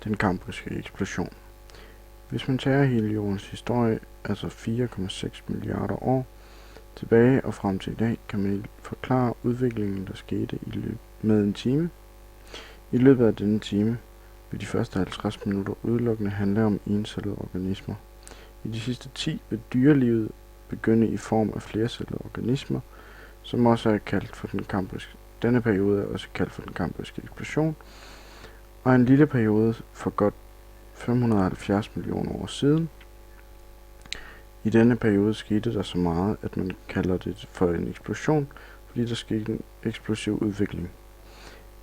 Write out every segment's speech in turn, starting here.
Den kambriske eksplosion. Hvis man tager hele jordens historie, altså 4,6 milliarder år, tilbage og frem til i dag, kan man forklare udviklingen, der skete med en time. I løbet af denne time vil de første 50 minutter udelukkende handle om encellede organismer. I de sidste 10 vil dyrelivet begynde i form af flercellede organismer, som også er kaldt for den kambriske. Denne periode er også kaldt for den kambriske eksplosion, og en lille periode for godt 570 millioner år siden. I denne periode skete der så meget, at man kalder det for en eksplosion, fordi der skete en eksplosiv udvikling.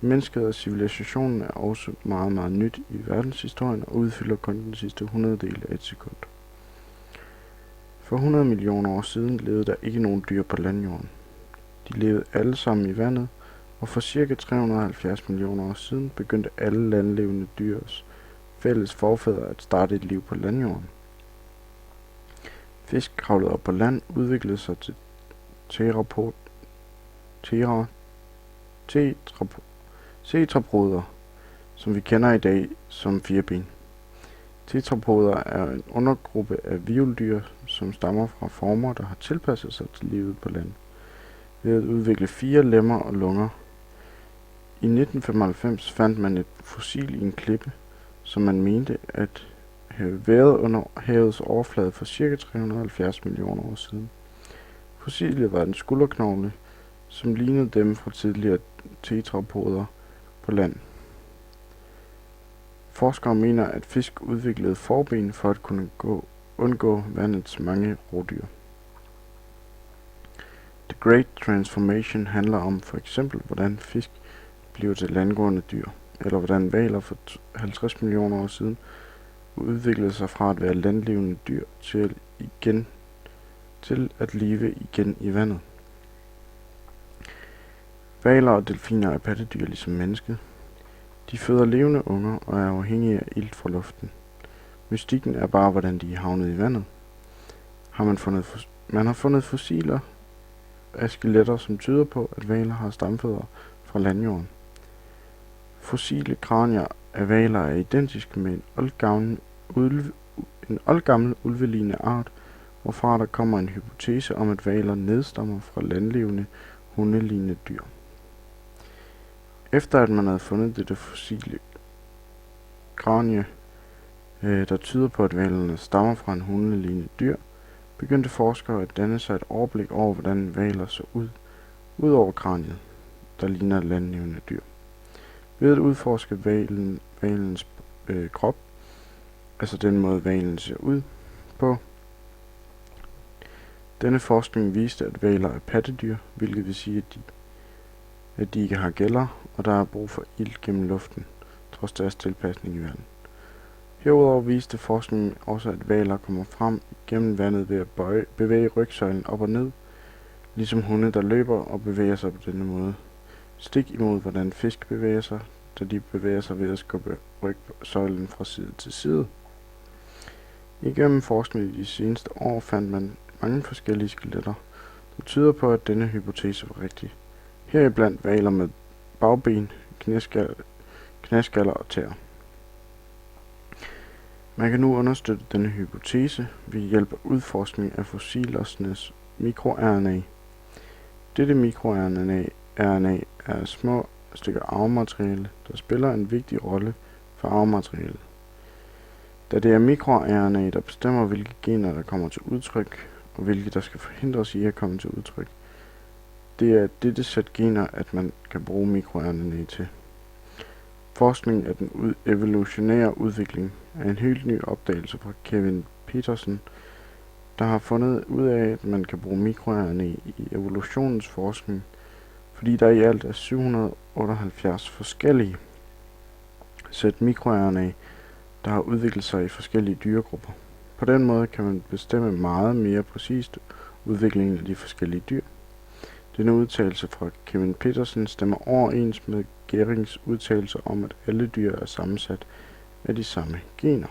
Mennesket og civilisationen er også meget nyt i verdenshistorien og udfylder kun den sidste 100-del af et sekund. For 100 millioner år siden levede der ikke nogen dyr på landjorden. De levede alle sammen i vandet, og for ca. 370 millioner år siden begyndte alle landlevende dyrs fælles forfædre at starte et liv på landjorden. Fisk kravlede op på land, udviklede sig til tetrapoder, som vi kender i dag som firben. Tetrapoder er en undergruppe af hvirveldyr, som stammer fra former, der har tilpasset sig til livet på land, ved at udvikle 4 lemmer og lunger. I 1995 fandt man et fossil i en klippe, som man mente at have været under havets overflade for ca. 370 millioner år siden. Fossilet var en skulderknogle, som lignede dem fra tidligere tetrapoder på land. Forskere mener, at fisk udviklede forben for at kunne undgå vandets mange rovdyr. The Great Transformation handler om for eksempel, hvordan fisk bliver til landgående dyr, eller hvordan hvaler for 50 millioner år siden udviklede sig fra at være landlevende dyr til at leve igen i vandet. Hvaler og delfiner er pattedyr ligesom mennesket. De føder levende unger og er afhængige af ilt fra luften. Mystikken er bare, hvordan de er havnet i vandet. Man har fundet fossiler af skeletter, som tyder på, at hvaler har stamfædre fra landjorden. Fossile kranier af hvaler er identiske med en oldgammel ulvelignende art, hvorfra der kommer en hypotese om, at hvaler nedstammer fra landlevende hundelignende dyr. Efter at man havde fundet dette fossile kranie, der tyder på, at hvalerne stammer fra en hundelignende dyr, begyndte forskere at danne sig et overblik over, hvordan hvaler så ud over kraniet, der ligner landlevende dyr. Ved at udforske hvalens krop, altså den måde hvalen ser ud på. Denne forskning viste, at hvaler er pattedyr, hvilket vil sige, at de ikke har gæller, og der er brug for ilt gennem luften, trods deres tilpasning i vandet. Herudover viste forskningen også, at hvaler kommer frem gennem vandet ved at bevæge rygsøjlen op og ned, ligesom hunde, der løber og bevæger sig på denne måde. Stik imod, hvordan fisk bevæger sig, da de bevæger sig ved at skubbe rygsøjlen fra side til side. Igennem forskning i de seneste år fandt man mange forskellige skeletter, der tyder på, at denne hypotese var rigtig. Heriblandt hvaler med bagben, knæskaller og tæer. Man kan nu understøtte denne hypotese ved hjælp af udforskning af fossilernes mikroRNA. Dette mikroRNA er små stykker arvemateriale, der spiller en vigtig rolle for arvematerialet. Da det er mikroRNA, der bestemmer, hvilke gener der kommer til udtryk, og hvilke der skal forhindres i at komme til udtryk. Det er dette sæt gener, at man kan bruge mikroRNA til. Forskning af den evolutionære udvikling er en helt ny opdagelse fra Kevin Peterson, der har fundet ud af, at man kan bruge mikroRNA i evolutionens forskning, fordi der i alt er 778 forskellige sæt mikroRNA, der har udviklet sig i forskellige dyregrupper. På den måde kan man bestemme meget mere præcist udviklingen af de forskellige dyr. Denne udtalelse fra Kevin Peterson stemmer overens med Gerings udtalelse om, at alle dyr er sammensat af de samme gener.